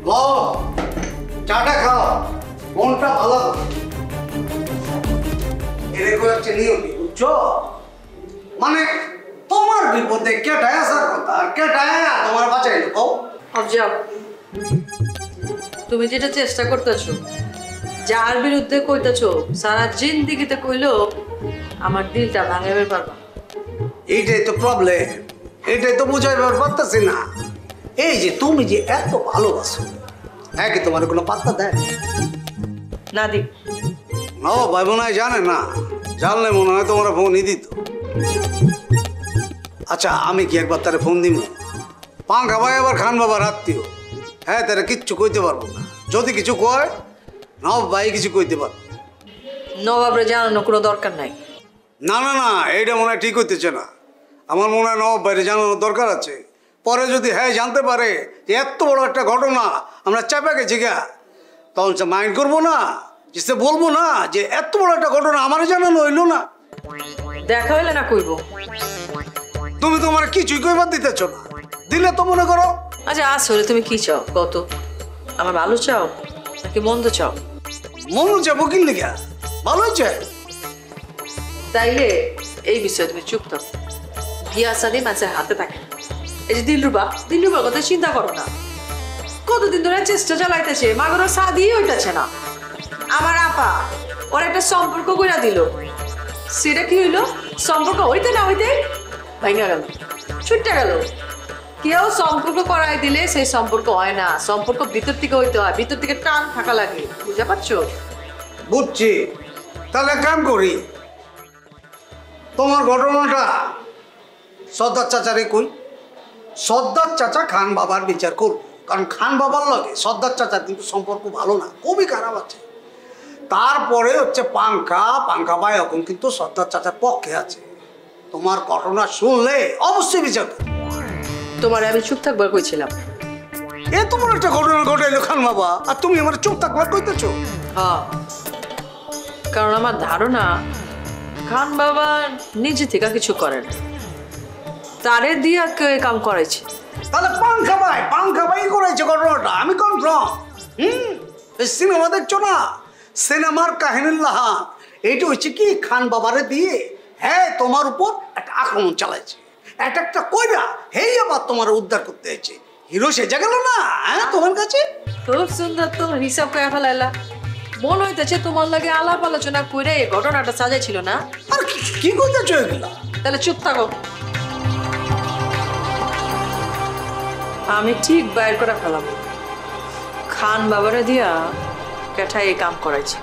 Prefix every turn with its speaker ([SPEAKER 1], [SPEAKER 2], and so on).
[SPEAKER 1] বল, চাটা খাও, মনটা ভালো। এরকম একটা নিয়ম, বুঝছো? মানে তোমার বিপদে কেটায় আসার কথা, আর কেটায় তোমার বাঁচাইল কও।
[SPEAKER 2] যাও, তুমি যেটা চেষ্টা করতেছো, যার বিরুদ্ধে কইতেছো, সারা জিন্দিগিতে কইলো আমার দিলটা ভাঙাইবার পারবা।
[SPEAKER 1] এইটাই তো প্রবলেম, এটাই তো বুঝাইবার পারতেছি না। এই যে তুমি যে এত ভালোবাসো, হ্যাঁ কি তোমার কোনো পাত্তা দেয়
[SPEAKER 2] না? দিক
[SPEAKER 1] না ভাই, মনে হয় জানে না, জানলে মনে হয় তোমার ফোনই দিত। আচ্ছা আমি কি একবার তারে ফোন দিব? পাঙ্খা ভাই আবার খান বাবার আত্মীয়, হ্যাঁ তারা কিচ্ছু কইতে পারবো না। যদি কিছু কয় নব ভাই কিছু কইতে পারবো।
[SPEAKER 2] নবাবরে জানানো কোনো দরকার নাই।
[SPEAKER 1] না না না, এইটা মনে হয় ঠিক হইতেছে না। আমার মনে হয় নব ভাইরে জানানোর দরকার আছে। পরে যদি হ্যাঁ জানতে পারে যে এত বড় একটা ঘটনা আমরা চাপা গেছি গা, তখন সে মাইন্ড করবো না, যে সে বলবো না যে এত বড় একটা ঘটনা আমার জানানো হইলো না।
[SPEAKER 2] দেখা হইলে না কইব।
[SPEAKER 1] তুমি তো আমার কিছুই কইবার দিতেছ না, দিলে তো মনে করো।
[SPEAKER 2] আচ্ছা আসলে তুমি কি চাও কত? আমার ভালো চাও নাকি মন্দ চাও?
[SPEAKER 1] মনে যাবো কি লিখা, ভালো হয়েছে।
[SPEAKER 2] তাইলে এই বিষয়ে তুমি চুপ থাকো। বিয়া সাদি মানুষের হাতে থাকে। এই যে দিলরুবার কথা চিন্তা করো না। কতদিন ধরে চেষ্টা চালাইতেছে, মাগর সাদি হইতেছে না। আমার আপা ওর একটা সম্পর্ক কইরা দিল, সেটা কি হইলো? সম্পর্ক হইতে না হইতে ভাঙা গেল, ছুটে গেল। কেউ সম্পর্ক করাই দিলে সেই সম্পর্ক হয় না। সম্পর্ক ভিতর থেকে হইতে হয়, ভিতর থেকে টান থাকা লাগে। বুঝতে পারছো?
[SPEAKER 1] বুঝছি। তাহলে কাম করি, তোমার ঘটনাটা সর্দার চাচারে কই। সর্দার চাচা খান বাবার বিচার করবো, কারণ খান বাবার লগে সর্দার চাচার কিন্তু সম্পর্ক ভালো না, খুবই খারাপ আছে। তারপরে হচ্ছে পাঙ্খা ভাই এখন কিন্তু সর্দার চাচার পক্ষে আছে। তোমার ঘটনা শুনলে অবশ্যই বিচার করবো।
[SPEAKER 2] তোমার আমি চুপ থাকবার কইছিলাম।
[SPEAKER 1] এ তোমার একটা ঘটনা ঘটাইলো খান বাবা, আর তুমি আমার চুপ থাকবার কইতেছো?
[SPEAKER 2] হ্যাঁ, কারণ আমার ধারণা খান বাবা নিজে থেকে কিছু করে না, তারে দিয়া কেউ কাম করাইছে।
[SPEAKER 1] তাহলে পাঙ্খা ভাই করেছে ঘটনাটা, আমি কনফার্ম। সিনেমা দেখছো না, সিনেমার কাহিনীর লাহা এইটা হচ্ছে কি, খান বাবারে দিয়ে হ্যাঁ তোমার উপর একটা আক্রমণ চালাইছে, একটা কইরা হেই আবার তোমার উদ্ধার করতে হয়েছে। হিরো সেজে গেল না হ্যাঁ তোমার কাছে।
[SPEAKER 2] খুব সুন্দর তো হিসাব করে ফেলাইলা। মনে হইতেছে তোমার লাগে আলাপ আলোচনা করে এই ঘটনাটা সাজাইছিল না?
[SPEAKER 1] আর কি কইতেছো এগুলা?
[SPEAKER 2] তাহলে চুপ থাকো, আমি ঠিক বাইর করে ফেলাবো খান বাবারে দিয়া কেঠাই এই কাম করাইছে।